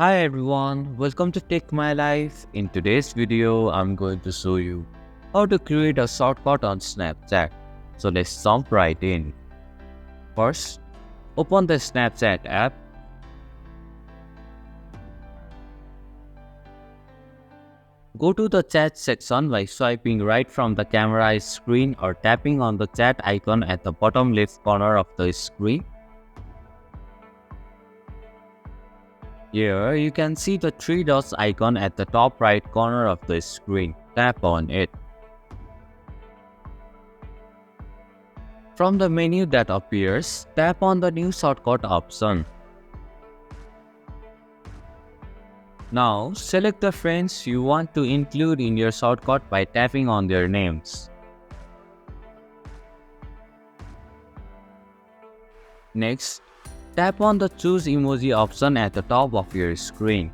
Hi everyone, welcome to Take My Life. In today's video, I'm going to show you how to create a shortcut on Snapchat. So let's jump right in. First, open the Snapchat app. Go to the chat section by swiping right from the camera screen or tapping on the chat icon at the bottom left corner of the screen. Here, you can see the three dots icon at the top right corner of the screen. Tap on it. From the menu that appears, tap on the new shortcut option. Now, select the friends you want to include in your shortcut by tapping on their names. Next, tap on the Choose Emoji option at the top of your screen.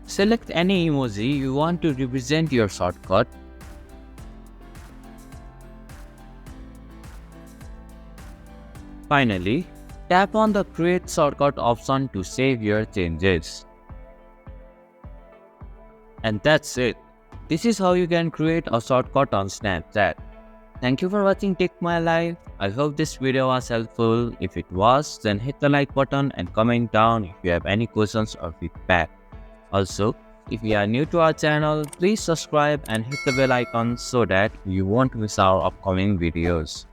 Select any emoji you want to represent your shortcut. Finally, tap on the Create Shortcut option to save your changes. And that's it. This is how you can create a shortcut on Snapchat. Thank you for watching Take My Life. I hope this video was helpful. If it was, then hit the like button and comment down if you have any questions or feedback. Also, if you are new to our channel, please subscribe and hit the bell icon so that you won't miss our upcoming videos.